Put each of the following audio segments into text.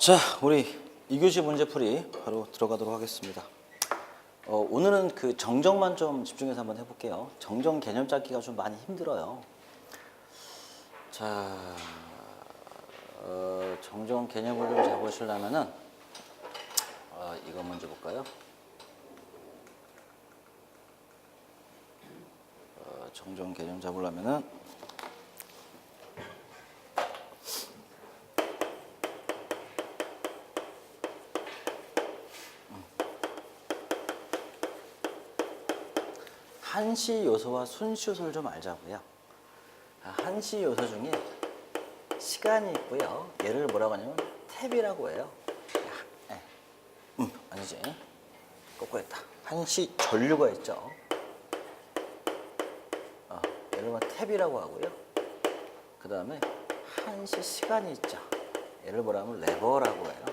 자, 우리 2교시 문제풀이 바로 들어가도록 하겠습니다. 오늘은 그 정정만 좀 집중해서 한번 해볼게요. 정정 개념 찾기가 좀 많이 힘들어요. 자, 정정 개념을 좀 잡으시려면은 이거 먼저 볼까요? 정정 개념 잡으려면은 한시 요소와 순시 요소를 좀 알자고요. 한시 요소 중에 시간이 있고요. 얘를 뭐라고 하냐면 탭이라고 해요. 아니지. 거꾸로 했다. 한시 전류가 있죠. 얘를 탭이라고 하고요. 그 다음에 한시 시간이 있죠. 얘를 뭐라 하면 레버라고 해요.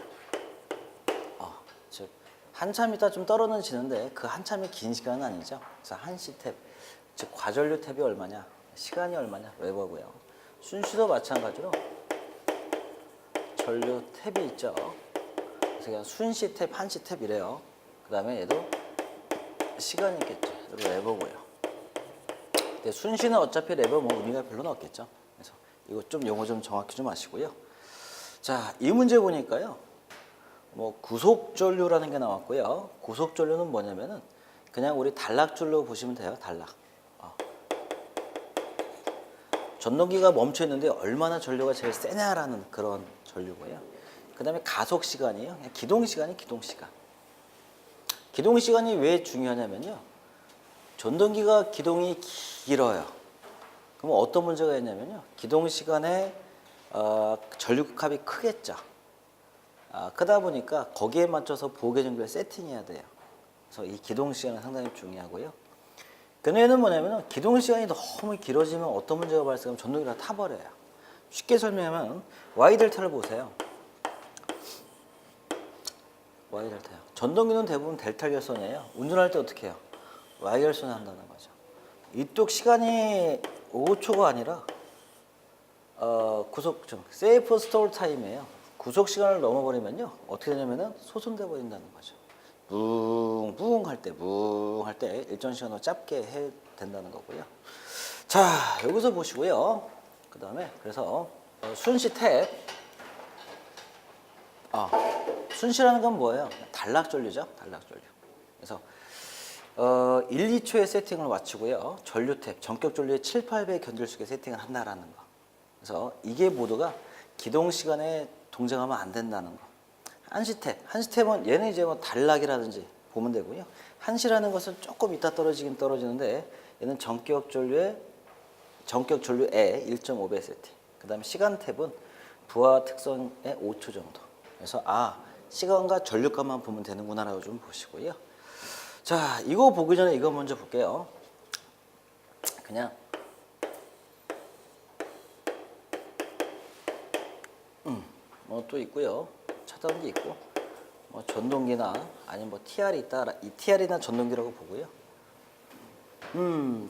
즉 한참 있다 좀 떨어지는데 그 한참이 긴 시간은 아니죠. 그래서 한시 탭, 즉 과전류 탭이 얼마냐, 시간이 얼마냐, 레버고요. 순시도 마찬가지로 전류 탭이 있죠. 그래서 그냥 순시 탭, 한시 탭이래요. 그 다음에 얘도 시간이 있겠죠. 얘도 레버고요. 근데 순시는 어차피 레버 뭐 의미가 별로는 없겠죠. 그래서 이거 좀 용어 좀 정확히 좀 아시고요. 자, 이 문제 보니까요. 구속전류라는 게 나왔고요. 구속전류는 뭐냐면은 그냥 우리 단락줄로 보시면 돼요. 단락. 전동기가 멈춰 있는데 얼마나 전류가 제일 세냐라는 그런 전류고요. 그 다음에 가속 시간이에요. 기동 시간이 기동 시간. 기동 시간이 왜 중요하냐면요. 전동기가 기동이 길어요. 그럼 어떤 문제가 있냐면요. 기동 시간에 전류값이 크겠죠. 크다 보니까 거기에 맞춰서 보호 전기를 세팅해야 돼요. 그래서 이 기동 시간은 상당히 중요하고요. 근데는 뭐냐면 기동 시간이 너무 길어지면 어떤 문제가 발생하면 전동기가 타버려요. 쉽게 설명하면 Y 델타를 보세요. Y 델타요. 전동기는 대부분 델타 결선이에요. 운전할 때 어떻게 해요? Y 결선을 한다는 거죠. 이쪽 시간이 5초가 아니라 세이프 스톨 타임이에요. 구속 시간을 넘어버리면요 어떻게 되냐면은 소선돼 버린다는 거죠. 뭉뭉 할 때 일정 시간으로 짧게 해 된다는 거고요. 자, 여기서 보시고요. 그 다음에 그래서 순시 탭. 순시라는 건 뭐예요? 단락전류죠. 단락전류. 그래서 1, 2초의 세팅을 마치고요. 전류 탭, 전격 전류의 7, 8배 견딜 수 있게 세팅을 한다라는 거. 그래서 이게 모두가 기동 시간에 동작하면 안 된다는 거. 한시 탭은 얘는 이제 단락이라든지 보면 되고요. 한시라는 것은 조금 이따 떨어지긴 떨어지는데 얘는 전격 전류의 1.5배 세팅. 그 다음에 시간 탭은 부하 특성의 5초 정도. 그래서 시간과 전류값만 보면 되는구나라고 좀 보시고요. 자, 이거 보기 전에 이거 먼저 볼게요. 그냥 또 있고요. 차단기 있고, 전동기나 아니면 TR이 있다. 이 TR이나 전동기라고 보고요.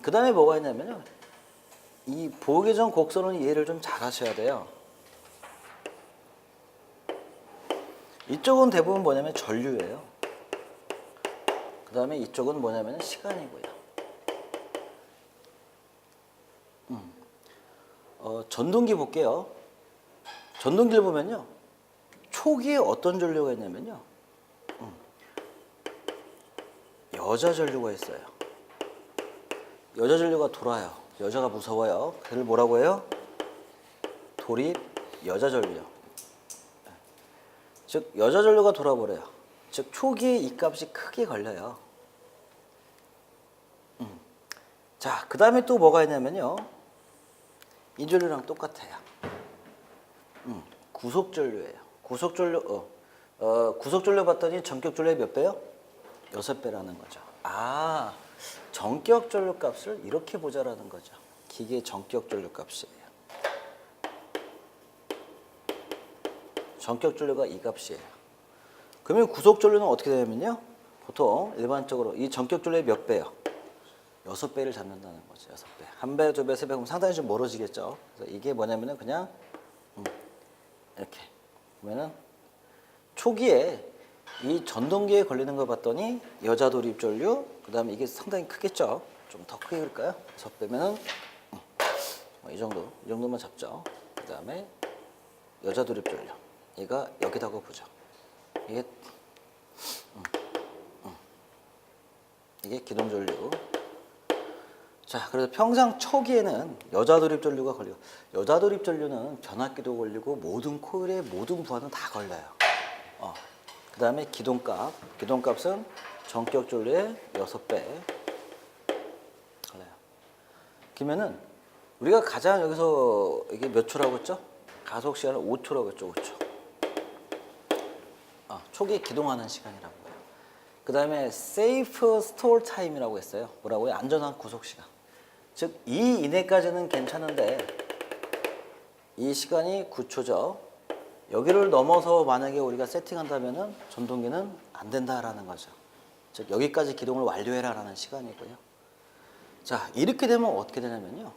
그 다음에 뭐가 있냐면요. 이 보호개정 곡선은 이해를 좀 잘 하셔야 돼요. 이쪽은 대부분 뭐냐면 전류예요. 그 다음에 이쪽은 뭐냐면 시간이고요. 전동기 볼게요. 전동기를 보면요. 초기에 어떤 전류가 있냐면요. 여자 전류가 있어요. 여자 전류가 돌아요. 여자가 무서워요. 그걸 뭐라고 해요? 돌입 여자 전류요. 즉 여자 전류가 돌아버려요. 즉 초기에 이 값이 크게 걸려요. 자, 그 다음에 또 뭐가 있냐면요. 이 전류랑 똑같아요. 구속전류예요. 구속전류 봤더니 전격전류의 몇 배요? 6배라는 거죠. 전격전류 값을 이렇게 보자라는 거죠. 기계 전격전류 값이에요. 전격전류가 이 값이에요. 그러면 구속전류는 어떻게 되냐면요. 보통 일반적으로 이 전격전류의 몇 배요? 6배를 잡는다는 거죠. 6배. 1배, 2배, 3배 그럼 상당히 좀 멀어지겠죠. 그래서 이게 뭐냐면은 그냥 이렇게 보면은 초기에 이 전동기에 걸리는 거 봤더니 여자 돌입 전류, 그다음에 이게 상당히 크겠죠. 좀 더 크게 그릴까요? 그래서 빼면은 이 정도만 잡죠. 그다음에 여자 돌입 전류, 얘가 여기다고 보죠. 이게 기동 전류. 자, 그래서 평상 초기에는 여자 돌입 전류가 걸리고, 여자 돌입 전류는 변압기도 걸리고 모든 코일의 모든 부하는 다 걸려요. 그 다음에 기동값은 전격 전류의 6배 걸려요. 그러면은 우리가 가장 여기서 이게 몇 초라고 했죠? 가속 시간을 5초라고 했죠. 5초. 초기에 기동하는 시간이라고요. 그 다음에 safe stall time이라고 했어요. 뭐라고요? 안전한 구속 시간. 즉, 이 이내까지는 괜찮은데 이 시간이 9초죠. 여기를 넘어서 만약에 우리가 세팅한다면은 전동기는 안 된다라는 거죠. 즉, 여기까지 기동을 완료해라라는 시간이고요. 자, 이렇게 되면 어떻게 되냐면요.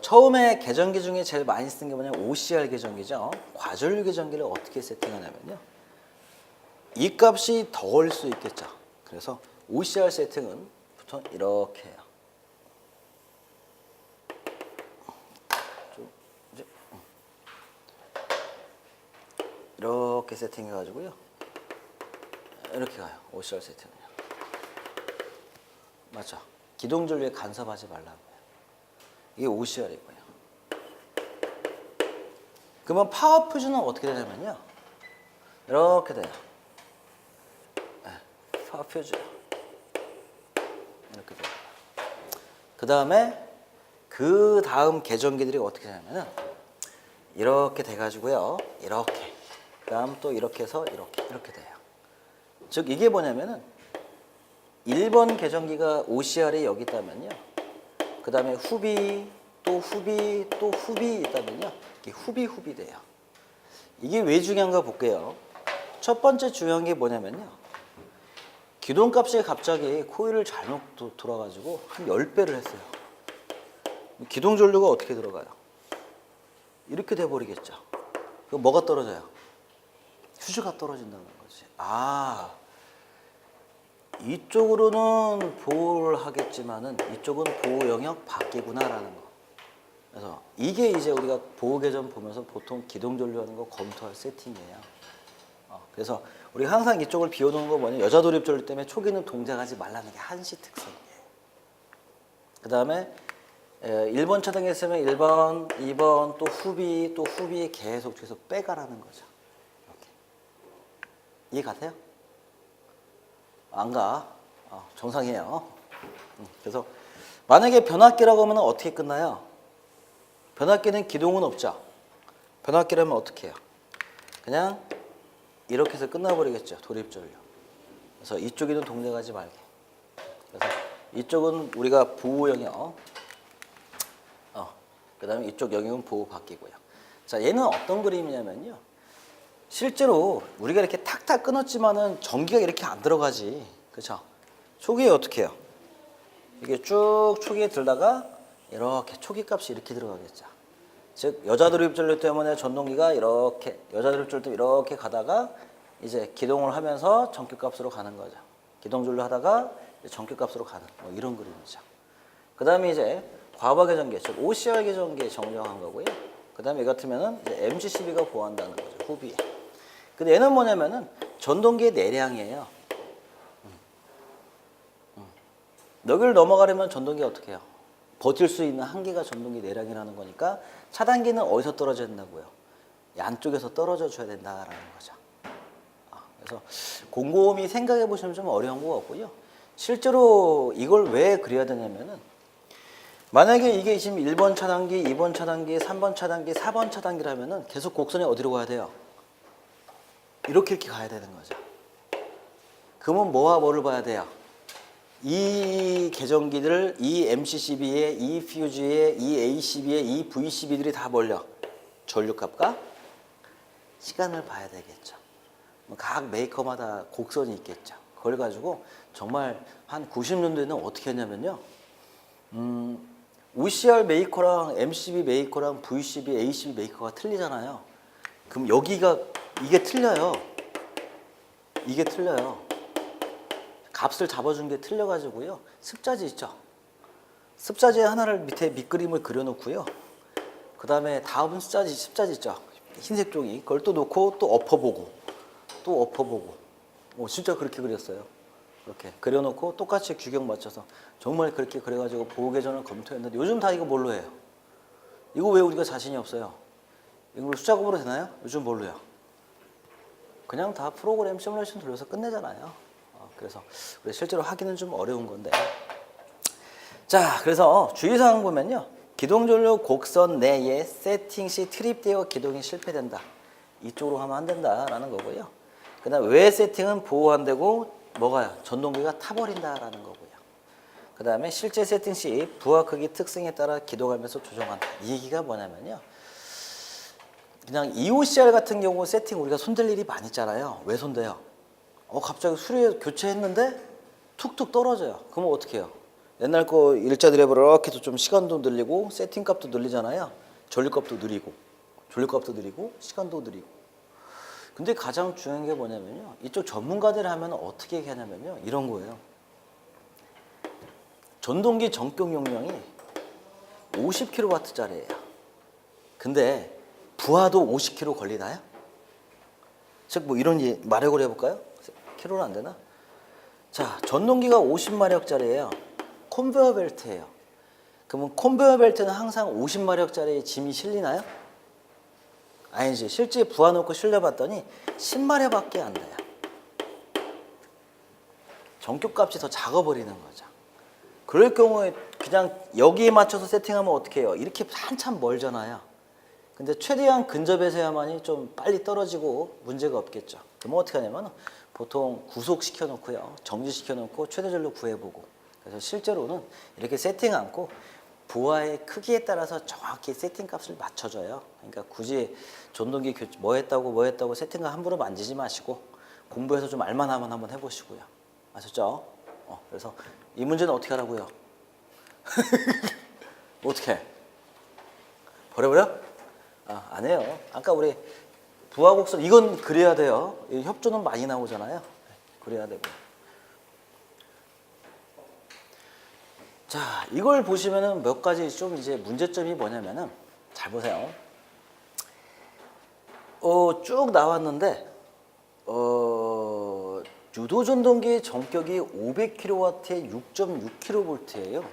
처음에 계정기 중에 제일 많이 쓰는 게 뭐냐면 OCR 계정기죠. 과전류 계정기를 어떻게 세팅하냐면요. 이 값이 더할 수 있겠죠. 그래서 OCR 세팅은 보통 이렇게 해요. 이렇게 세팅해가지고요. 이렇게 가요. OCR 세팅은요. 맞죠? 기동전류에 간섭하지 말라고요. 이게 OCR이고요. 그러면 파워 퓨즈는 어떻게 되냐면요. 이렇게 돼요. 파워 퓨즈. 이렇게 돼요. 그 다음 계정기들이 어떻게 되냐면은 이렇게 돼가지고요. 이렇게. 그 다음 또 이렇게 해서 이렇게 돼요. 즉, 이게 뭐냐면은 1번 계정기가 OCR이 여기 있다면요. 그 다음에 후비, 또 후비, 또 후비 있다면요. 이게 후비 돼요. 이게 왜 중요한가 볼게요. 첫 번째 중요한 게 뭐냐면요. 기동값이 갑자기 코일을 잘못 돌아가지고 한 10배를 했어요. 기동전류가 어떻게 들어가요? 이렇게 돼버리겠죠. 그럼 뭐가 떨어져요? 휴즈가 떨어진다는 거지. 이쪽으로는 보호를 하겠지만은 이쪽은 보호 영역 밖이구나라는 거. 그래서 이게 이제 우리가 보호 계정 보면서 보통 기동 전류하는 거 검토할 세팅이에요. 그래서 우리가 항상 이쪽을 비워놓은 거 뭐냐, 여자 돌입 전류 때문에 초기는 동작하지 말라는 게 한시 특성이에요. 그 다음에 1번 차단기 했으면 1번, 2번, 또 후비에 계속 뒤에서 빼가라는 거죠. 이렇게. 이해 가세요? 안 가. 정상이에요. 그래서 만약에 변압기라고 하면 어떻게 끝나요? 변압기는 기동은 없죠. 변압기라면 어떻게 해요? 그냥 이렇게 해서 끝나버리겠죠. 돌입전류. 그래서 이쪽에는 동작하지 말게. 그래서 이쪽은 우리가 보호 영역, 그 다음에 이쪽 영역은 보호 바뀌고요. 자, 얘는 어떤 그림이냐면요. 실제로 우리가 이렇게 탁탁 끊었지만은 전기가 이렇게 안 들어가지. 그렇죠? 초기에 어떻게 해요? 이게 쭉 초기에 들다가 이렇게 초기 값이 이렇게 들어가겠죠. 즉, 여자 돌입 전류 때문에 전동기가 이렇게, 여자 돌입 전류 때문에 이렇게 가다가 이제 기동을 하면서 전격 값으로 가는 거죠. 기동 전류 하다가 전격 값으로 가는 뭐 이런 그림이죠. 그 다음에 이제 과거 계정기, 즉 OCR 계정기 정정한 거고요. 그 다음에 이 같으면은 이제 MCCB가 보호한다는 거죠. 후비에. 근데 얘는 뭐냐면은 전동기의 내량이에요. 여기를 넘어가려면 전동기가 어떻게 해요? 버틸 수 있는 한계가 전동기 내량이라는 거니까 차단기는 어디서 떨어져야 된다고요? 양쪽에서 떨어져 줘야 된다라는 거죠. 그래서 곰곰이 생각해 보시면 좀 어려운 것 같고요. 실제로 이걸 왜 그려야 되냐면은 만약에 이게 지금 1번 차단기, 2번 차단기, 3번 차단기, 4번 차단기라면은 계속 곡선이 어디로 가야 돼요? 이렇게 가야 되는 거죠. 그러면 뭐와 뭐를 봐야 돼요? 이 계정기들, 이 MCCB에, 이 퓨즈에, 이 ACB에, 이 VCB들이 다 몰려. 전류값과 시간을 봐야 되겠죠. 각 메이커마다 곡선이 있겠죠. 그걸 가지고 정말 한 90년대에는 어떻게 했냐면요. OCR 메이커랑 MCB 메이커랑 VCB, ACB 메이커가 틀리잖아요. 그럼 여기가 이게 틀려요. 이게 틀려요. 값을 잡아준 게 틀려가지고요. 습자지 있죠. 습자지 하나를 밑에 밑그림을 그려놓고요. 그 다음에 다음은 습자지 있죠. 흰색 종이 그걸 또 놓고 또 엎어보고 또 엎어보고 진짜 그렇게 그렸어요. 그렇게 그려놓고 똑같이 규격 맞춰서 정말 그렇게 그려가지고 보호계전을 검토했는데 요즘 다 이거 뭘로 해요? 이거 왜 우리가 자신이 없어요? 이걸 숫자급으로 되나요? 요즘 뭘로 해요? 그냥 다 프로그램 시뮬레이션 돌려서 끝내잖아요. 그래서 실제로 하기는 좀 어려운 건데. 자, 그래서 주의사항 보면요. 기동전류 곡선 내에 세팅 시 트립되어 기동이 실패된다. 이쪽으로 하면 안 된다라는 거고요. 그 다음 외 세팅은 보호 안 되고 뭐가요? 전동기가 타버린다라는 거고요. 그 다음에 실제 세팅 시 부하 크기 특성에 따라 기동하면서 조정한다. 이 얘기가 뭐냐면요. 그냥 EOCR 같은 경우 세팅 우리가 손댈 일이 많이 있잖아요. 왜 손대요? 갑자기 수리 교체했는데 툭툭 떨어져요. 그러면 어떻게 해요? 옛날 거 일자 드래프를 이렇게 해서 좀 시간도 늘리고 세팅 값도 늘리잖아요. 전류값도 느리고 전류값도 느리고 시간도 느리고. 근데 가장 중요한 게 뭐냐면요. 이쪽 전문가들 하면 어떻게 하냐면요. 이런 거예요. 전동기 전격 용량이 50kW짜리예요. 근데 부하도 50kW 걸리나요? 즉 뭐 이런 마력을 해볼까요? 킬로는 안 되나? 자, 전동기가 50마력짜리예요. 컨베어 벨트예요. 그러면 컨베어 벨트는 항상 50마력짜리 짐이 실리나요? 아니지. 실제 부하 놓고 실려봤더니 10마력밖에 안 돼요. 전격값이 더 작아버리는 거죠. 그럴 경우에 그냥 여기에 맞춰서 세팅하면 어떻게 해요? 이렇게 한참 멀잖아요. 근데 최대한 근접해서야만이 좀 빨리 떨어지고 문제가 없겠죠. 그럼 어떻게 하냐면 보통 구속시켜 놓고요. 정지시켜 놓고 최대 전류 구해보고. 그래서 실제로는 이렇게 세팅 않고 부하의 크기에 따라서 정확히 세팅 값을 맞춰줘요. 그러니까 굳이 전동기 뭐 했다고 세팅을 함부로 만지지 마시고 공부해서 좀 알만하면 한번 해보시고요. 아셨죠? 그래서 이 문제는 어떻게 하라고요? 어떻게 해? 버려버려? 안 해요. 아까 우리 부하곡선 이건 그래야 돼요. 협조는 많이 나오잖아요. 그래야 되고. 자, 이걸 보시면은 몇 가지 좀 이제 문제점이 뭐냐면은 잘 보세요. 쭉 나왔는데 유도 전동기의 전격이 500kW에 6.6kV예요.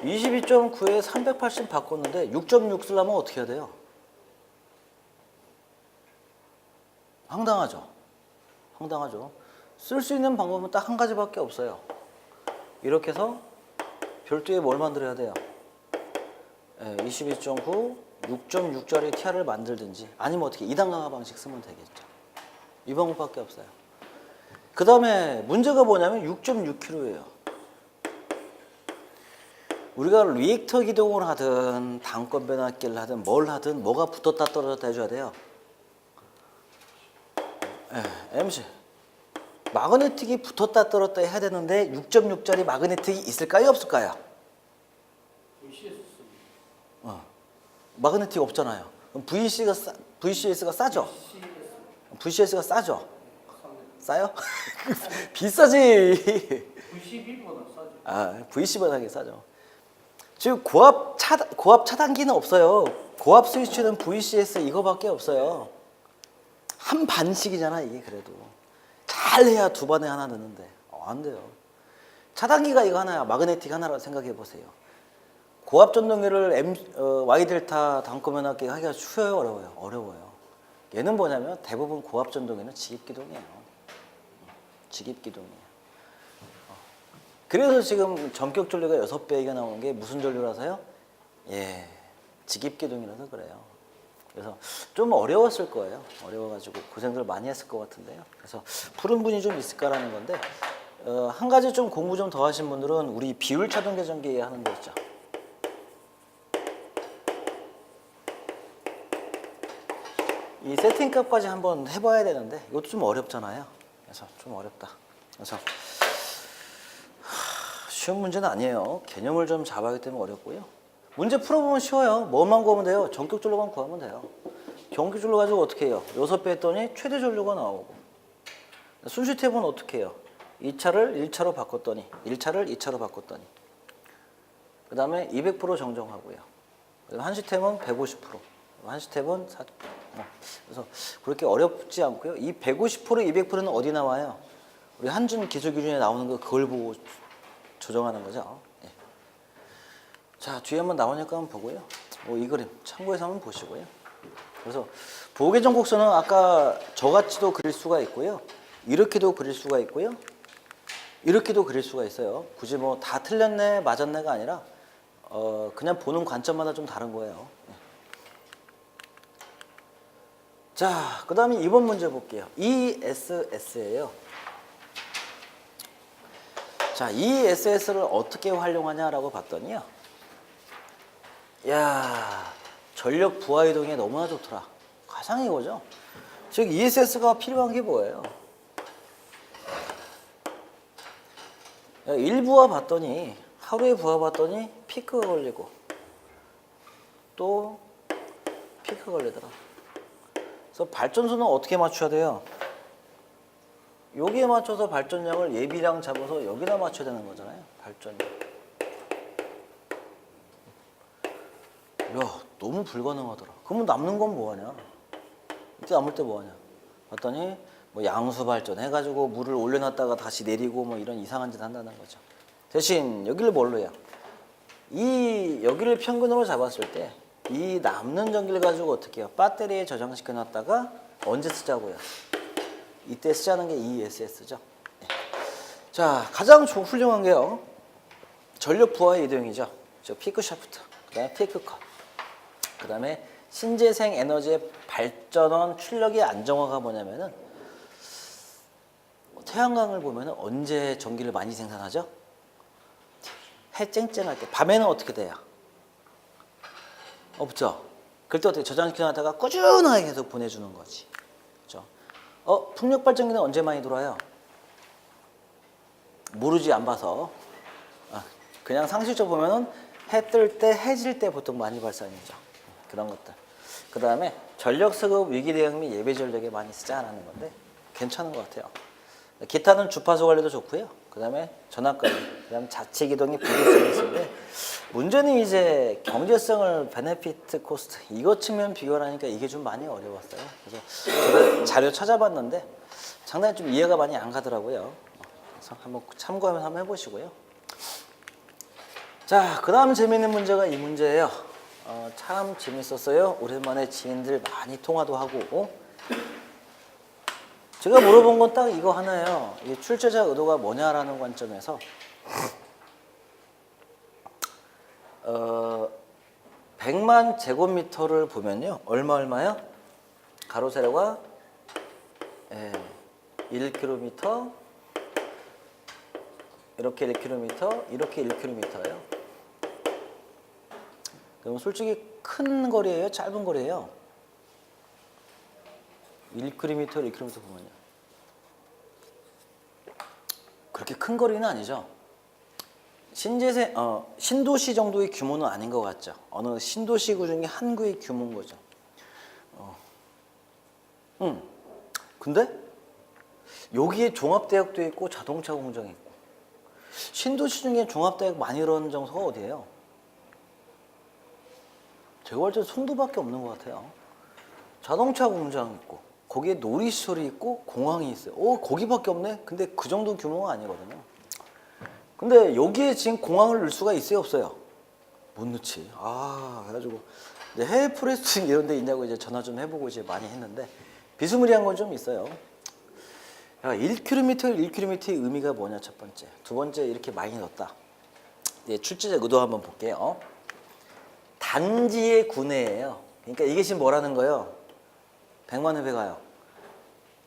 22.9에 380 바꿨는데 6.6 쓰려면 어떻게 해야 돼요? 황당하죠? 황당하죠? 쓸 수 있는 방법은 딱 한 가지밖에 없어요. 이렇게 해서 별도의 뭘 만들어야 돼요? 22.9, 6.6짜리 TR을 만들든지 아니면 어떻게 2단 강화 방식 쓰면 되겠죠. 이 방법밖에 없어요. 그 다음에 문제가 뭐냐면 6.6kg예요. 우리가 리액터 기동을 하든 단권 변압기를 하든 뭘 하든 뭐가 붙었다 떨어졌다 해줘야 돼요. MC 마그네틱이 붙었다 떨어졌다 해야 되는데 6.6짜리 마그네틱이 있을까요? 없을까요? 마그네틱 없잖아요. 그럼 VCS가 싸죠? VCS가 싸죠? 싸요? 비싸지. VCB보다 싸죠. VC보다 싸죠. 지금 고압 차단기는 없어요. 고압 스위치는 VCS 이거밖에 없어요. 한 반씩이잖아 이게. 그래도 잘해야 두 반에 하나 넣는데 안 돼요. 차단기가 이거 하나야. 마그네틱 하나라고 생각해 보세요. 고압 전동기를 Y 델타 단권 변압기 하기가 쉬워요, 어려워요? 어려워요. 얘는 뭐냐면 대부분 고압 전동기는 직입기동이에요. 직입기동이에요. 그래서 지금 전격 전류가 6배가 나오는 게 무슨 전류라서요? 직입기동이라서 그래요. 그래서 좀 어려웠을 거예요. 어려워가지고 고생들 많이 했을 것 같은데요. 그래서 푸른 분이 좀 있을까라는 건데 한 가지 좀 공부 좀 더 하신 분들은 우리 비율 차동 계전기 하는 거 있죠. 이 세팅값까지 한번 해봐야 되는데 이것도 좀 어렵잖아요. 그래서 좀 어렵다. 그래서 쉬운 문제는 아니에요. 개념을 좀 잡아야 하기 때문에 어렵고요. 문제 풀어보면 쉬워요. 뭐만 구하면 돼요? 전격전로만 구하면 돼요. 전격전로 가지고 어떻게 해요? 여섯 배 했더니 최대 전류가 나오고. 순수 탭은 어떻게 해요? 2차를 1차로 바꿨더니 1차를 2차로 바꿨더니 그 다음에 200% 정정하고요. 한시 탭은 150%, 한시 탭은 40%. 그래서 그렇게 어렵지 않고요. 이 150%, 200%는 어디 나와요? 우리 한준 기술 기준에 나오는 거 그걸 보고 조정하는 거죠. 예. 자, 뒤에 한번 나오니까 한번 보고요. 이 그림 참고해서 한번 보시고요. 그래서 보계정 곡선은 아까 저같이도 그릴 수가 있고요. 이렇게도 그릴 수가 있고요. 이렇게도 그릴 수가 있어요. 굳이 뭐 다 틀렸네, 맞았네가 아니라 그냥 보는 관점마다 좀 다른 거예요. 예. 자, 그 다음에 이번 문제 볼게요. ESS예요. 자, ESS를 어떻게 활용하냐라고 봤더니요. 야, 전력 부하 이동에 너무나 좋더라. 가장 이거죠. 즉 ESS가 필요한 게 뭐예요? 1부하 봤더니 하루에 부하 봤더니 피크가 걸리고 또 피크가 걸리더라. 그래서 발전소는 어떻게 맞춰야 돼요? 여기에 맞춰서 발전량을 예비량 잡아서 여기다 맞춰야 되는 거잖아요. 발전량. 야, 너무 불가능하더라. 그러면 남는 건 뭐하냐? 이때 남을 때 뭐하냐? 봤더니 뭐 양수 발전 해가지고 물을 올려놨다가 다시 내리고 뭐 이런 이상한 짓 한다는 거죠. 대신 여기를 뭘로 해요? 여기를 평균으로 잡았을 때 이 남는 전기를 가지고 어떻게 해요? 배터리에 저장시켜 놨다가 언제 쓰자고요? 이때 쓰자는 게 ESS죠. 네. 자, 가장 훌륭한 게요. 전력 부하의 이동이죠. 저 피크 샤프트, 그 다음에 피크 컷, 그 다음에 신재생 에너지의 발전원 출력의 안정화가 뭐냐면은 태양광을 보면은 언제 전기를 많이 생산하죠? 해 쨍쨍할 때. 밤에는 어떻게 돼요? 없죠. 그럴 때 어떻게 저장시켜 놨다가 꾸준하게 계속 보내주는 거지. 그렇죠? 풍력 발전기는 언제 많이 돌아요? 모르지, 안 봐서. 그냥 상식적으로 보면은 해 뜰 때, 해질 때 보통 많이 발산이죠. 그런 것들. 그 다음에 전력 수급 위기 대응 및 예배 전력에 많이 쓰자라는 건데 괜찮은 것 같아요. 기타는 주파수 관리도 좋고요. 그 다음에 전압 관리, 그 다음에 자체 기동이 비교성이 있는데 문제는 이제 경제성을 베네피트 코스트 이것 측면 비교를 하니까 이게 좀 많이 어려웠어요. 그래서 제가 자료 찾아봤는데 상당히 좀 이해가 많이 안 가더라고요. 그래서 한번 참고하면서 한번 해보시고요. 자, 그 다음 재미있는 문제가 이 문제예요. 참 재밌었어요. 오랜만에 지인들 많이 통화도 하고. 제가 물어본 건 딱 이거 하나예요. 이 출제자 의도가 뭐냐라는 관점에서 100만 제곱미터를 보면요. 얼마요? 가로 세로가 1km, 이렇게 1km, 이렇게 1km예요. 그럼 솔직히 큰 거리예요? 짧은 거리예요? 1km, 1km 보면요. 그렇게 큰 거리는 아니죠. 신도시 정도의 규모는 아닌 것 같죠. 어느 신도시구 중에 한 구의 규모인 거죠. 근데 여기에 종합대학도 있고 자동차 공장이 있고 신도시 중에 종합대학 많이 이루어진 장소가 어디예요? 제가 볼 때 송도밖에 없는 것 같아요. 자동차 공장이 있고 거기에 놀이시설이 있고 공항이 있어요. 거기밖에 없네? 근데 그 정도 규모가 아니거든요. 근데 여기에 지금 공항을 넣을 수가 있어요, 없어요? 못 넣지. 그래가지고 이제 해외 프레스 이런 데 있냐고 이제 전화 좀 해보고 이제 많이 했는데 비스무리한 건 좀 있어요. 1km, 1km의 의미가 뭐냐, 첫 번째. 두 번째, 이렇게 많이 넣었다. 출제자 의도 한번 볼게요. 단지의 구내예요. 그러니까 이게 지금 뭐라는 거예요? 100만 회 가요.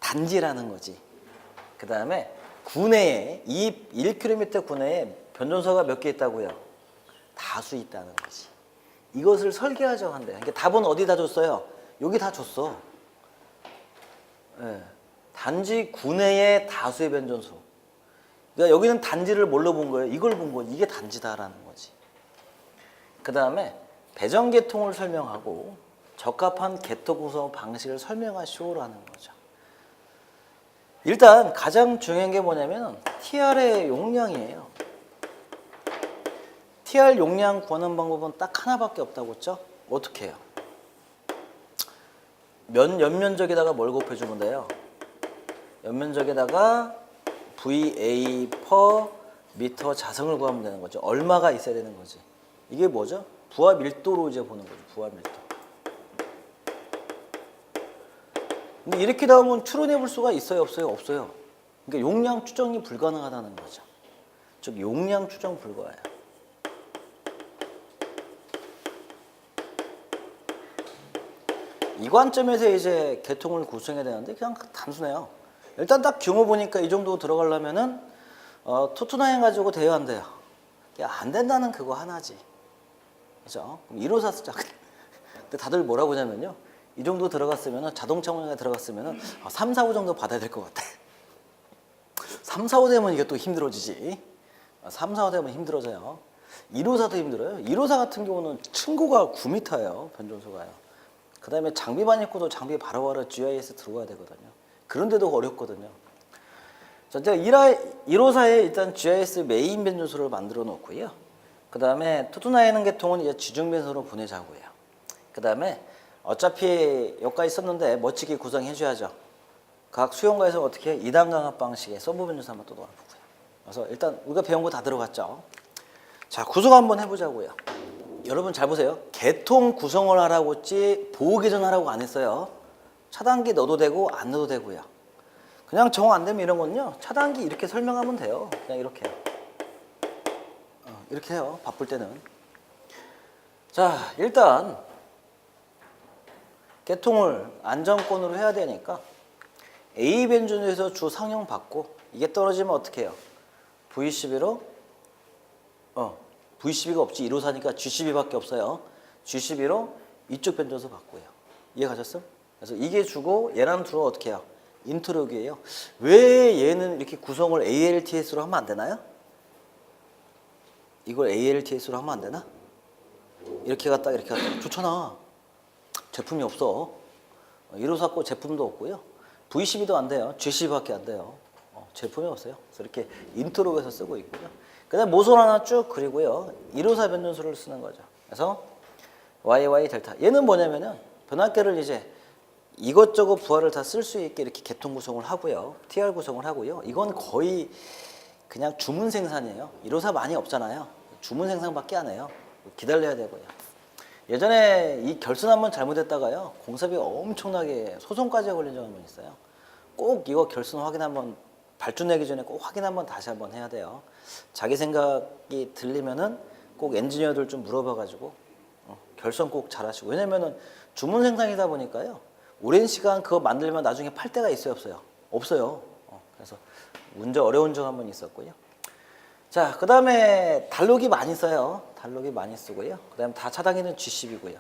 단지라는 거지. 그 다음에 구내에, 이 1km 구내에 변전소가 몇 개 있다고요? 다수 있다는 거지. 이것을 설계하자고 한대. 그러니까 답은 어디다 줬어요? 여기 다 줬어. 단지 구내에 다수의 변전소. 그러니까 여기는 단지를 뭘로 본 거예요? 이걸 본 거지. 이게 단지다라는 거지. 그 다음에 배정계통을 설명하고 적합한 계통 구성 방식을 설명하시오라는 거죠. 일단 가장 중요한 게 뭐냐면 TR의 용량이에요. TR 용량 구하는 방법은 딱 하나밖에 없다고 했죠? 어떻게 해요? 연면적에다가 뭘 곱해주면 돼요? 연면적에다가 VA per 미터 자성을 구하면 되는 거죠. 얼마가 있어야 되는 거지. 이게 뭐죠? 부하 밀도로 이제 보는 거죠. 부하 밀도. 근데 이렇게 나오면 추론해 볼 수가 있어요? 없어요? 없어요. 그러니까 용량 추정이 불가능하다는 거죠. 즉 용량 추정 불가해요. 이 관점에서 이제 계통을 구성해야 되는데 그냥 단순해요. 일단 딱 규모 보니까 이 정도 들어가려면은 토트나인 가지고 돼요, 안 돼요? 안 된다는 그거 하나지. 그죠? 그럼 1호사 쓰자. 근데 다들 뭐라고 하냐면요. 이 정도 들어갔으면은 자동차 모양에 들어갔으면은 3, 4, 5 정도 받아야 될 것 같아. 3, 4, 5 되면 이게 또 힘들어지지. 3, 4, 5 되면 힘들어져요. 1호사도 힘들어요. 1호사 같은 경우는 층고가 9m예요. 변전소가요. 그 다음에 장비만 입고도 장비 바로바로 GIS 들어가야 되거든요. 그런데도 어렵거든요. 자, 제가 1호사에 일단 GIS 메인 변전소를 만들어 놓고요. 그 다음에 토트나이는 계통은 이제 지중 변소로 보내자고요. 그 다음에 어차피 여기까지 썼는데 멋지게 구성해줘야죠. 각 수용가에서 어떻게 2단 강압 방식의 서브 변전소 한번 또 놀아보고요. 그래서 일단 우리가 배운 거 다 들어갔죠. 자, 구성 한번 해보자고요. 여러분 잘 보세요. 계통 구성을 하라고 했지 보호 개전하라고 안 했어요. 차단기 넣어도 되고 안 넣어도 되고요. 그냥 정 안 되면 이런 건요. 차단기 이렇게 설명하면 돼요. 그냥 이렇게. 이렇게 해요. 바쁠 때는. 자, 일단 계통을 안정권으로 해야 되니까 A 변전소에서 주 상용 받고 이게 떨어지면 어떻게 해요? V12로 V12가 없지. 1호사니까 G12밖에 없어요. G12로 이쪽 변전소 받고요. 이해 가셨어? 그래서 이게 주고 얘랑 둘은 어떻게 해요? 인터로그예요. 왜 얘는 이렇게 구성을 ALTS로 하면 안 되나요? 이걸 ALTS로 하면 안 되나? 이렇게 갔다 이렇게 갔다 좋잖아. 제품이 없어. 1호사 거 제품도 없고요. V12도 안 돼요. G12밖에 안 돼요. 제품이 없어요. 그래서 이렇게 인트로그에서 쓰고 있고요. 그 다음에 모선 하나 쭉 그리고요. 1호사 변전소를 쓰는 거죠. 그래서 YY 델타. 얘는 뭐냐면은 변압계를 이제 이것저것 부하를 다 쓸 수 있게 이렇게 계통 구성을 하고요. TR 구성을 하고요. 이건 거의 그냥 주문 생산이에요. 1호사 많이 없잖아요. 주문 생산밖에 안 해요. 기다려야 되고요. 예전에 이 결선 한번 잘못했다가요. 공사비 엄청나게 소송까지 걸린 적이 한번 있어요. 꼭 이거 결선 확인 한번 발주 내기 전에 꼭 확인 한번 다시 한번 해야 돼요. 자기 생각이 들리면은 꼭 엔지니어들 좀 물어봐가지고 결선 꼭 잘하시고. 왜냐면은 주문 생산이다 보니까요. 오랜 시간 그거 만들면 나중에 팔 때가 있어요, 없어요? 없어요. 그래서 문제 어려운 적 한번 있었고요. 자, 그 다음에 단록이 많이 써요. 단록이 많이 쓰고요. 그 다음에 다 차단기는 G10이고요.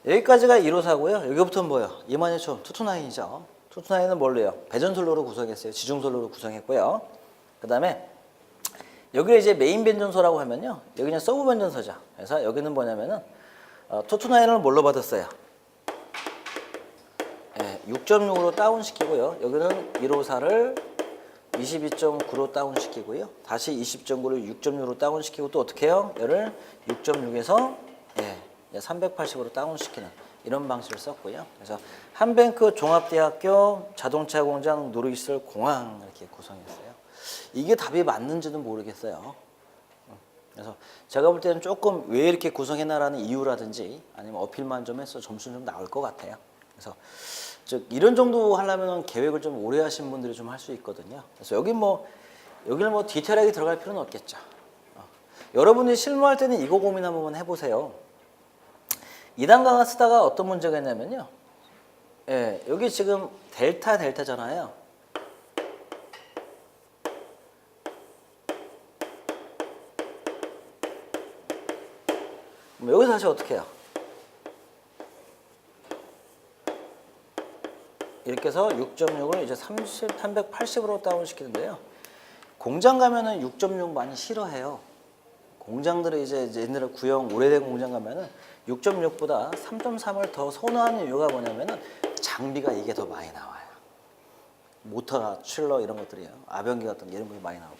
여기까지가 1호사고요. 여기부터는 뭐예요? 22,000 투투나인이죠. 투투나인은 뭘로 해요? 배전솔로로 구성했어요. 지중솔로로 구성했고요. 그 다음에 여기를 이제 메인 변전소라고 하면요. 여기는 서브 변전소죠. 그래서 여기는 뭐냐면은 투투나인을 뭘로 받았어요? 6.6으로 다운시키고요. 여기는 1호사를 22.9로 다운시키고요. 다시 20.9를 6.6으로 다운시키고 또 어떻게 해요? 얘를 6.6에서 380으로 다운시키는 이런 방식을 썼고요. 그래서 한뱅크 종합대학교 자동차 공장 누르이슬 공항 이렇게 구성했어요. 이게 답이 맞는지는 모르겠어요. 그래서 제가 볼 때는 조금 왜 이렇게 구성해나라는 이유라든지 아니면 어필만 좀 해서 점수는 좀 나올 것 같아요. 그래서 즉 이런 정도 하려면 계획을 좀 오래 하신 분들이 좀 할 수 있거든요. 그래서 여기는 뭐 디테일하게 들어갈 필요는 없겠죠. 여러분이 실무할 때는 이거 고민 한번 해보세요. 2단 강화 쓰다가 어떤 문제가 있냐면요. 여기 지금 델타잖아요. 여기서 다시 어떻게 해요? 이렇게 해서 6.6을 이제 380으로 다운시키는데요. 공장 가면은 6.6 많이 싫어해요. 공장들이 이제 옛날에 구형 오래된 공장 가면은 6.6보다 3.3을 더 선호하는 이유가 뭐냐면은 장비가 이게 더 많이 나와요. 모터나 칠러 이런 것들이요. 아변기 같은 이런 것이 많이 나오고.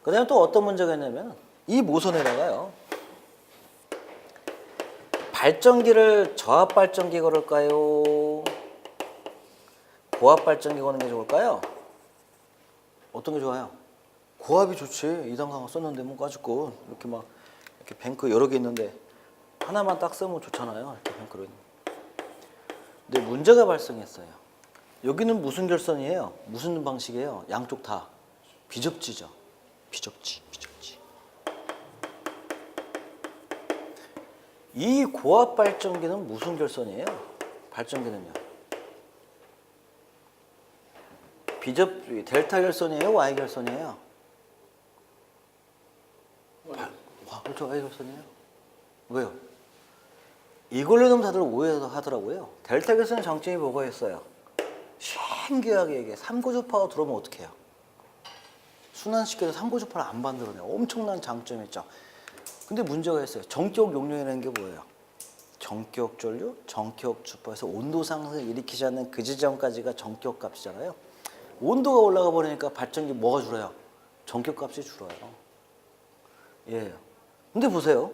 그다음에 또 어떤 문제가 있냐면 이 모선에다가요. 발전기를 저압 발전기 걸을까요? 고압 발전기 거는 게 좋을까요? 어떤 게 좋아요? 고압이 좋지. 2단 강화 썼는데 뭐 가지고 이렇게 막 이렇게 뱅크 여러 개 있는데 하나만 딱 쓰면 좋잖아요. 이렇게 뱅크로. 근데 문제가 발생했어요. 여기는 무슨 결선이에요? 무슨 방식이에요? 양쪽 다 비접지죠. 비접지. 이 고압 발전기는 무슨 결선이에요? 발전기는요. 델타 결선이에요? Y 결선이에요? 그렇죠. Y 결선이에요. 왜요? 이걸로 좀 다들 오해하더라고요. 델타 결선의 장점이 뭐가 있어요? 신기하게 얘기해. 3고주파가 들어오면 어떡해요? 순환시켜서 3고주파를 안 만들어내요. 엄청난 장점이 있죠. 근데 문제가 있어요. 전격 용량이라는 게 뭐예요? 전격 전류, 전격 주파에서 온도 상승을 일으키지 않는 그 지점까지가 전격 값이잖아요. 온도가 올라가 버리니까 발전기 뭐가 줄어요? 전격 값이 줄어요. 예. 근데 보세요.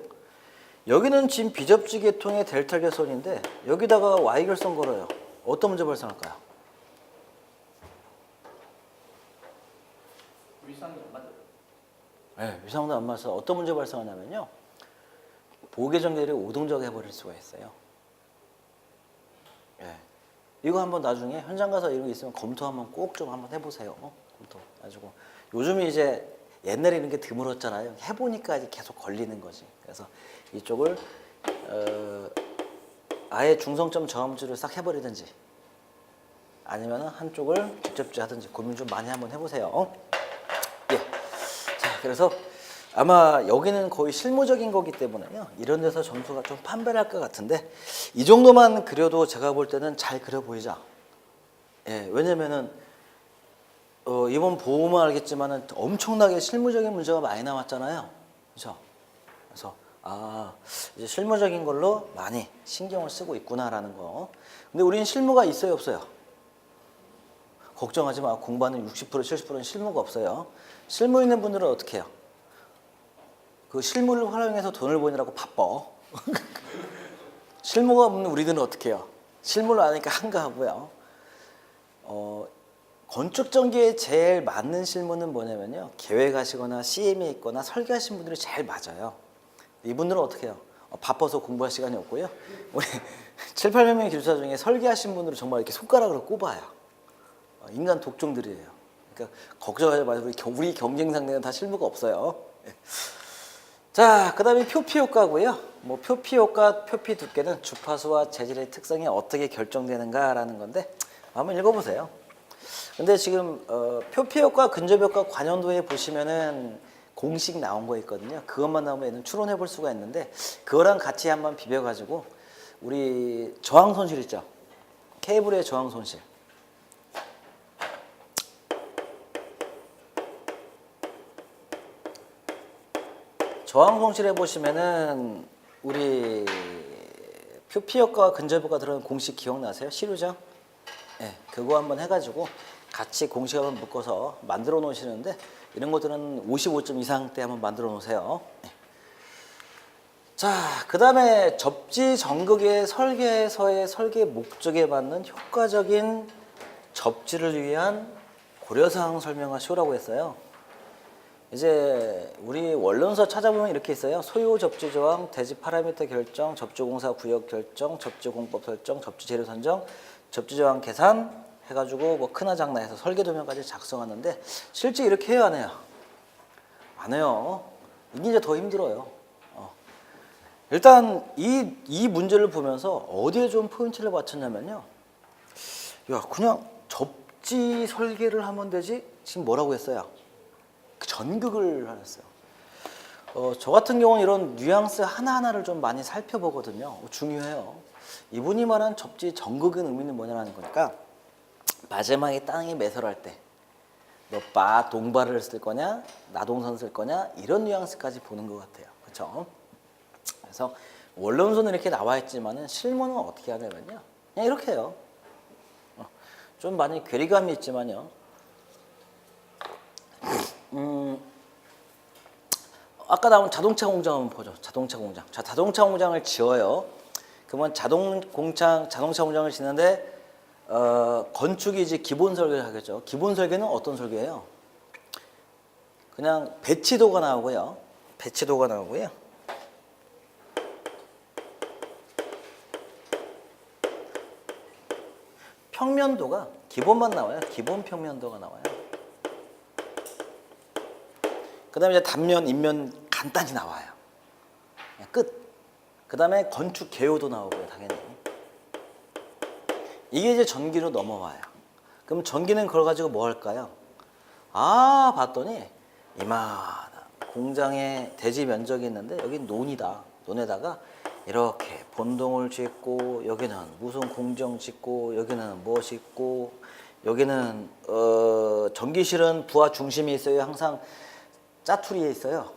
여기는 지금 비접지 계통의 델타 결선인데 여기다가 Y 결선 걸어요. 어떤 문제 발생할까요? 위상이 안 맞아요. 네, 위상도 안 맞아서 어떤 문제 발생하냐면요. 보계 전개를 오동적 해버릴 수가 있어요. 예. 이거 한번 나중에 현장 가서 이런 게 있으면 검토 한번 꼭 좀 한번 해보세요. 검토 가지고 요즘에 이제 옛날에 이런 게 드물었잖아요. 해보니까 이제 계속 걸리는 거지. 그래서 이쪽을 아예 중성점 저항주를 싹 해버리든지 아니면 한쪽을 직접지 하든지 고민 좀 많이 한번 해보세요. 예. 자, 그래서 아마 여기는 거의 실무적인 거기 때문에요. 이런 데서 점수가 좀 판별할 것 같은데 이 정도만 그려도 제가 볼 때는 잘 그려 보이죠. 예, 왜냐면은 이번 보험은 알겠지만은 엄청나게 실무적인 문제가 많이 나왔잖아요. 그렇죠? 그래서 이제 실무적인 걸로 많이 신경을 쓰고 있구나라는 거. 근데 우리는 실무가 있어요, 없어요? 걱정하지 마. 공부하는 60% 70%는 실무가 없어요. 실무 있는 분들은 어떻게 해요? 그 실무를 활용해서 돈을 버느라고 바빠. 실무가 없는 우리들은 어떻게 해요? 실무를 안 하니까 한가하고요. 건축 전기에 제일 맞는 실무는 뭐냐면요. 계획하시거나 CM에 있거나 설계하신 분들이 제일 맞아요. 이분들은 어떻게 해요? 바빠서 공부할 시간이 없고요. 우리 7, 800명의 기술사 중에 설계하신 분들은 정말 이렇게 손가락으로 꼽아요. 인간 독종들이에요. 그러니까 걱정하지 마세요. 우리 경쟁 상대는 다 실무가 없어요. 자, 그 다음에 표피 효과고요. 뭐 표피 효과, 표피 두께는 주파수와 재질의 특성이 어떻게 결정되는가라는 건데 한번 읽어보세요. 근데 지금 표피 효과, 근접 효과, 관연도에 보시면은 공식 나온 거 있거든요. 그것만 나오면 얘는 추론해 볼 수가 있는데 그거랑 같이 한번 비벼가지고 우리 저항 손실 있죠. 케이블의 저항 손실. 저항 손실해 보시면은 우리 표피 효과와 근접 효과 들어간 공식 기억나세요? 시류죠? 네, 그거 한번 해가지고 같이 공식 한번 묶어서 만들어 놓으시는데 이런 것들은 55점 이상 때 한번 만들어 놓으세요. 네. 자, 그 다음에 접지 전극의 설계에서의 설계 목적에 맞는 효과적인 접지를 위한 고려사항 설명하시오라고 했어요. 이제 우리 원론서 찾아보면 이렇게 있어요. 소요 접지 조항, 대지 파라미터 결정, 접지공사 구역 결정, 접지공법 설정, 접지 재료 선정, 접지 조항 계산 해가지고 뭐 크나 작나 해서 설계 도면까지 작성하는데 실제 이렇게 해요, 안 해요? 안 해요. 이게 이제 더 힘들어요. 일단 이 문제를 보면서 어디에 좀 포인트를 맞췄냐면요. 야, 그냥 접지 설계를 하면 되지? 지금 뭐라고 했어요? 전극을 하셨어요. 저 같은 경우는 이런 뉘앙스 하나하나를 좀 많이 살펴보거든요. 중요해요. 이분이 말한 접지 전극의 의미는 뭐냐는 거니까 마지막에 땅이 매설할 때 너 동발을 쓸 거냐, 나동선 쓸 거냐 이런 뉘앙스까지 보는 것 같아요. 그렇죠? 그래서 원론서는 이렇게 나와 있지만은 실무는 어떻게 하냐면요, 그냥 이렇게 해요. 좀 많이 괴리감이 있지만요. 아까 나온 자동차 공장 한번 보죠. 자동차 공장. 자, 자동차 공장을 지어요. 그러면 자동차 공장을 짓는데 건축이 이제 기본 설계를 하겠죠. 기본 설계는 어떤 설계예요? 그냥 배치도가 나오고요. 배치도가 나오고요. 평면도가 기본만 나와요. 기본 평면도가 나와요. 그다음에 이제 단면, 인면 간단히 나와요. 그냥 끝. 그다음에 건축 개요도 나오고요, 당연히. 이게 이제 전기로 넘어와요. 그럼 전기는 그걸 가지고 뭐 할까요? 아, 봤더니 이만한 공장의 대지 면적이 있는데 여기 논이다. 논에다가 이렇게 본동을 짓고, 여기는 무슨 공정 짓고, 여기는 뭐 짓고, 여기는 전기실은 부하 중심이 있어요. 항상 짜투리에 있어요.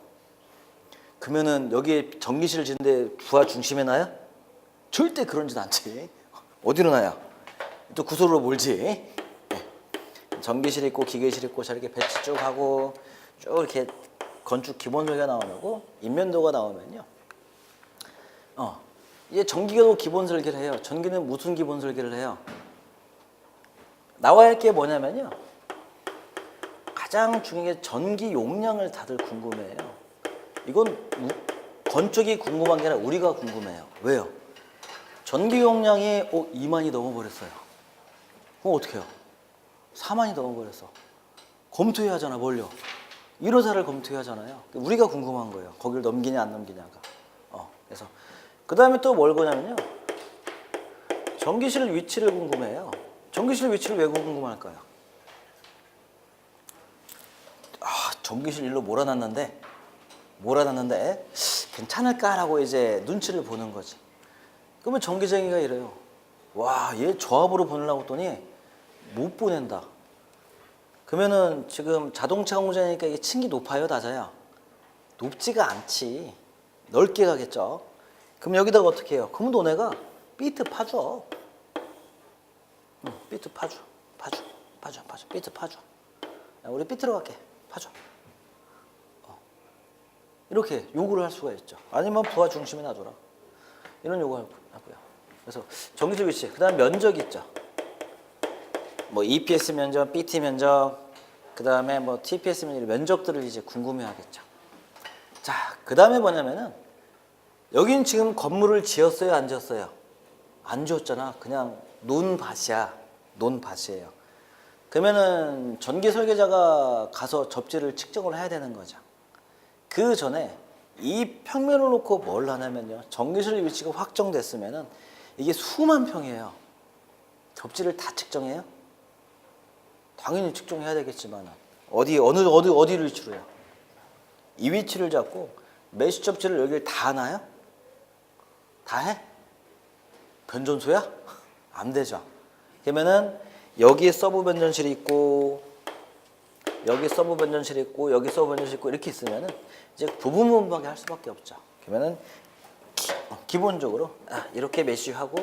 그러면은 여기 전기실을 짓는데 부하 중심에 놔요? 절대 그런짓 않지. 어디로 놔요? 또 구소로 몰지. 네. 전기실 있고 기계실 있고 저렇게 배치 쭉 하고 쭉 이렇게 건축 기본 설계가 나오고 인면도가 나오면요. 이제 전기도 기본 설계를 해요. 전기는 무슨 기본 설계를 해요? 나와야 할 게 뭐냐면요. 가장 중요한 게 전기 용량을 다들 궁금해해요. 이건 건축이 궁금한 게 아니라 우리가 궁금해요. 왜요? 전기 용량이 2만이 넘어버렸어요. 그럼 어떻게 해요? 4만이 넘어버렸어. 검토해야 하잖아. 뭘요? 1호사를 검토해야 하잖아요. 우리가 궁금한 거예요. 거기를 넘기냐 안 넘기냐가. 그래서 그 다음에 또 뭘 보냐면요. 전기실 위치를 궁금해요. 전기실 위치를 왜 궁금할까요? 전기실 일로 몰아놨는데 괜찮을까라고 이제 눈치를 보는 거지. 그러면 전기쟁이가 이래요. 와, 얘 조합으로 보내려고 했더니 못 보낸다. 그러면은 지금 자동차 공장이니까 이게 층이 높아요, 낮아요? 높지가 않지. 넓게 가겠죠. 그럼 여기다가 어떻게 해요? 그럼 너네가 비트 파줘. 비트 파줘. 비트 파줘. 야, 우리 비트로 갈게. 파줘. 이렇게 요구를 할 수가 있죠. 아니면 부하 중심에 놔둬라. 이런 요구 하고요. 그래서 전기실 위치, 그 다음 면적 있죠. 뭐 EPS 면적, BT 면적, 그 다음에 뭐 TPS 면적, 면적들을 이제 궁금해 하겠죠. 자, 그 다음에 뭐냐면은, 여긴 지금 건물을 지었어요, 안 지었어요? 안 지었잖아. 그냥 논밭이야. 논밭이에요. 그러면은 전기 설계자가 가서 접지를 측정을 해야 되는 거죠. 그 전에 이 평면을 놓고 뭘 하냐면요. 전기실 위치가 확정됐으면은 이게 수만 평이에요. 접지를 다 측정해요? 당연히 측정해야 되겠지만 어디를 위치로 해요? 이 위치를 잡고 메쉬 접지를 여기를 다 하나요? 다 해? 변전소야? 안 되죠. 그러면은 여기에 서브 변전실이 있고, 여기 서브 변전실이 있고, 여기 서브 변전실이 있고 이렇게 있으면은 이제 부분부분하게 할 수밖에 없죠. 그러면은 기본적으로 이렇게 메쉬하고,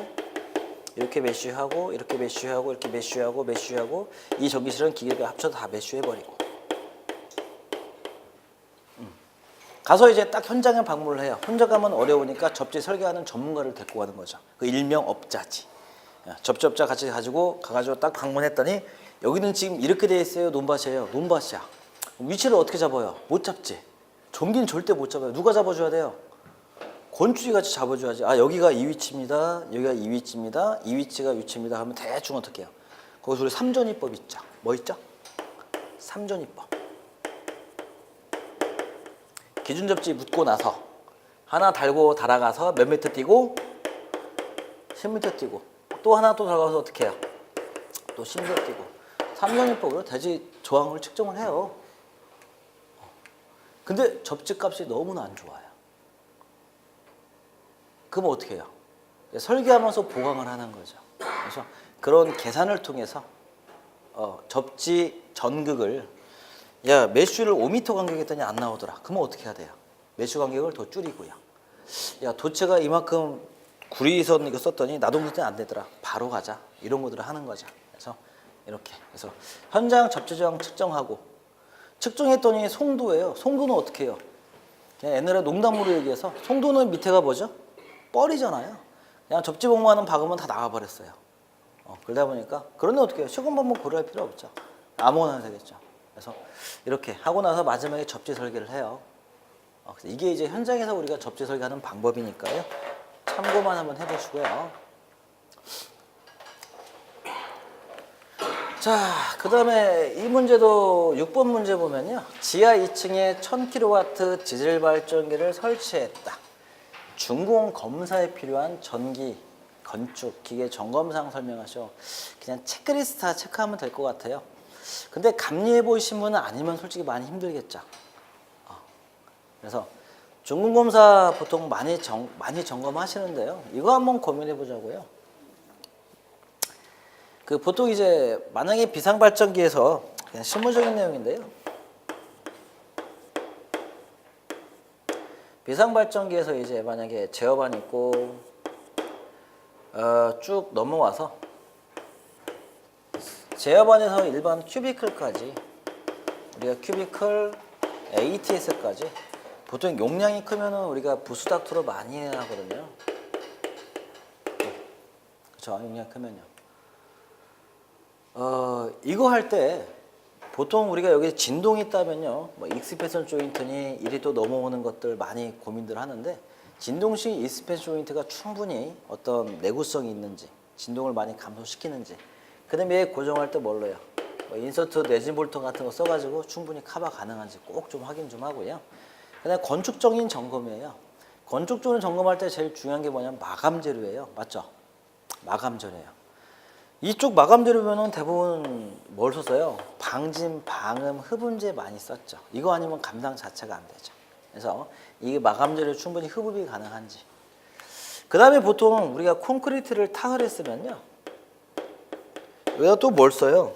이렇게 메쉬하고, 이렇게 메쉬하고, 이렇게 메쉬하고, 메쉬하고, 이 전기실은 기계가 합쳐서 다 메쉬해버리고. 가서 이제 딱 현장에 방문을 해요. 혼자 가면 어려우니까 접지 설계하는 전문가를 데리고 가는 거죠. 그 일명 업자지. 접지업자 같이 가가지고 딱 방문했더니 여기는 지금 이렇게 돼 있어요. 논밭이에요. 논밭이야. 위치를 어떻게 잡아요? 못 잡지. 전기는 절대 못 잡아요. 누가 잡아줘야 돼요? 건축이 같이 잡아줘야지. 여기가 이 위치입니다. 여기가 이 위치입니다. 이 위치가 위치입니다. 하면 대충 어떻게 해요? 거기서 우리 삼전이법 있죠. 뭐 있죠? 삼전이법. 기준 접지 묻고 나서 하나 달고 달아가서 몇 미터 뛰고 10미터 뛰고 또 하나 또 달아가서 어떻게 해요? 또 10미터 뛰고 3전이법으로 대지 저항을 측정을 해요. 근데 접지값이 너무나 안 좋아요. 그럼 어떻게 해요? 설계하면서 보강을 하는 거죠. 그래서 그런 계산을 통해서 접지 전극을 야, 메쉬를 5m 간격했더니 안 나오더라. 그러면 어떻게 해야 돼요? 메쉬 간격을 더 줄이고요. 야, 도체가 이만큼 구리선 이거 썼더니 나동선이 안 되더라. 바로 가자. 이런 것들을 하는 거죠. 그래서 이렇게. 그래서 현장 접지점 측정하고 측정했더니 송도예요. 송도는 어떻게 해요? 그냥 옛날에 농담으로 얘기해서 송도는 밑에가 뭐죠? 뻘이잖아요. 그냥 접지봉만은 박으면 다 나와버렸어요. 그러다 보니까 그런데 어떻게 해요? 시공 방법 고려할 필요 없죠. 아무거나 해도 되겠죠. 그래서 이렇게 하고 나서 마지막에 접지 설계를 해요. 이게 이제 현장에서 우리가 접지 설계하는 방법이니까요. 참고만 한번 해보시고요. 자, 그 다음에 이 문제도 6번 문제 보면요. 지하 2층에 1000kW 디젤 발전기를 설치했다. 준공 검사에 필요한 전기, 건축, 기계 점검사항 설명하셔. 그냥 체크리스트 체크하면 될 것 같아요. 근데 감리해 보신 분은 아니면 솔직히 많이 힘들겠죠. 그래서 준공검사 보통 많이 점검하시는데요. 이거 한번 고민해 보자고요. 그 보통 이제 만약에 비상발전기에서 그냥 실무적인 내용인데요. 비상발전기에서 이제 만약에 제어반 있고 쭉 넘어와서 제어반에서 일반 큐비클까지 우리가 큐비클 ATS까지 보통 용량이 크면은 우리가 부수닥트로 많이 하거든요. 그렇죠? 용량이 크면요. 이거 할 때 보통 우리가 여기 진동이 있다면요, 뭐 익스패션 조인트니 이리 또 넘어오는 것들 많이 고민들 하는데 진동식 익스패션 조인트가 충분히 어떤 내구성이 있는지, 진동을 많이 감소시키는지, 그다음에 얘 고정할 때 뭘로 해요? 뭐 인서트 내진 볼트 같은 거 써가지고 충분히 커버 가능한지 꼭 좀 확인 좀 하고요. 그다음에 건축적인 점검이에요. 건축적인 점검할 때 제일 중요한 게 뭐냐면 마감 재료예요, 맞죠? 마감 재료예요. 이쪽 마감 재료면은 대부분 뭘 썼어요? 방진, 방음, 흡음제 많이 썼죠. 이거 아니면 감당 자체가 안 되죠. 그래서 이게 마감 재료 충분히 흡입이 가능한지. 그 다음에 보통 우리가 콘크리트를 탕을 했으면요. 여기다 또 뭘 써요?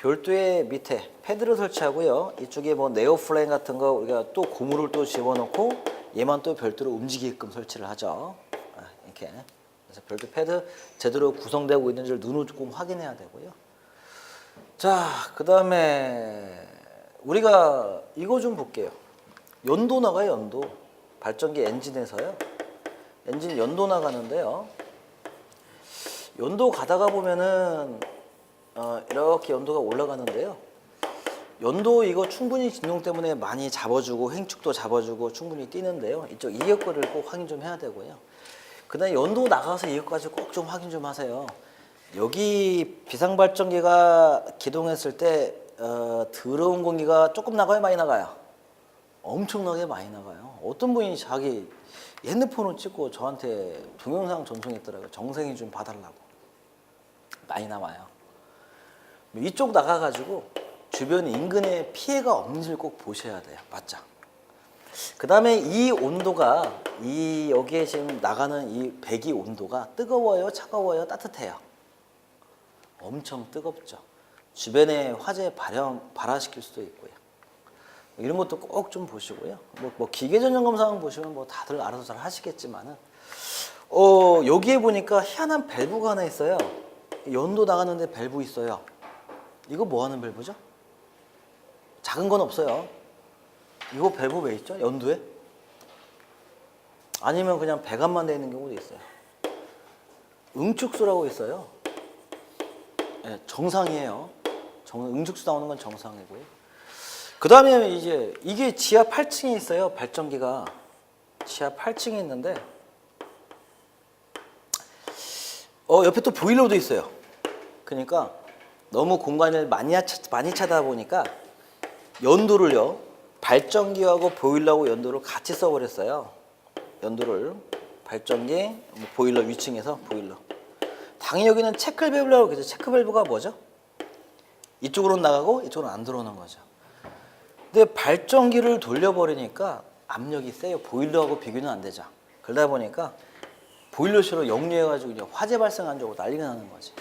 별도의 밑에 패드를 설치하고요. 이쪽에 뭐 네오 플레임 같은 거 우리가 또 고무를 또 집어넣고 얘만 또 별도로 움직이게끔 설치를 하죠. 이렇게. 그래서 별도 패드 제대로 구성되고 있는지를 눈으로 조금 확인해야 되고요. 자, 그 다음에 우리가 이거 좀 볼게요. 연도 나가요, 연도. 발전기 엔진에서요. 엔진 연도 나가는데요. 연도 가다가 보면은 이렇게 연도가 올라가는데요. 연도 이거 충분히 진동 때문에 많이 잡아주고 횡축도 잡아주고 충분히 뛰는데요. 이쪽 이격거리를 꼭 확인 좀 해야 되고요. 그 다음에 연도 나가서 이것까지 꼭 좀 확인 좀 하세요. 여기 비상발전기가 기동했을 때 들어온 공기가 조금 나가요, 많이 나가요? 엄청나게 많이 나가요. 어떤 분이 자기 핸드폰을 찍고 저한테 동영상 전송했더라고요. 정생이 좀 봐달라고. 많이 나와요. 이쪽 나가가지고 주변 인근에 피해가 없는지를 꼭 보셔야 돼요. 맞죠? 그 다음에 이 온도가 여기에 지금 나가는 이 배기 온도가 뜨거워요, 차가워요, 따뜻해요? 엄청 뜨겁죠. 주변에 화재 발화시킬 수도 있고요. 이런 것도 꼭 좀 보시고요. 뭐 기계 전용 검사만 보시면 뭐 다들 알아서 잘 하시겠지만은 여기에 보니까 희한한 밸브가 하나 있어요. 연도 나가는데 밸브 있어요. 이거 뭐 하는 밸브죠? 작은 건 없어요. 이거 밸브 왜 있죠? 연도에? 아니면 그냥 배관만 돼 있는 경우도 있어요. 응축수라고 있어요. 네, 정상이에요. 응축수 나오는 건 정상이고요. 그 다음에 이제 이게 지하 8층에 있어요. 발전기가 지하 8층에 있는데 옆에 또 보일러도 있어요. 그러니까 너무 공간을 많이 차다 보니까 연도를요. 발전기하고 보일러하고 연도를 같이 써버렸어요. 연도를 발전기, 보일러 위층에서 보일러. 당연히 여기는 체크 밸브라고 그러죠. 체크 밸브가 뭐죠? 이쪽으로는 나가고 이쪽으로는 안 들어오는 거죠. 근데 발전기를 돌려버리니까 압력이 세요. 보일러하고 비교는 안 되죠. 그러다 보니까 보일러실로 역류해가지고 이제 화재 발생한 줄 알고 난리가 나는 거지.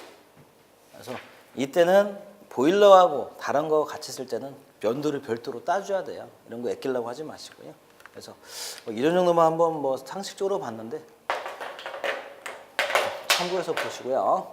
그래서 이때는 보일러하고 다른 거 같이 쓸 때는 면도를 별도로 따줘야 돼요. 이런 거 아끼려고 하지 마시고요. 그래서 뭐 이런 정도만 한번 뭐 상식적으로 봤는데 참고해서 보시고요.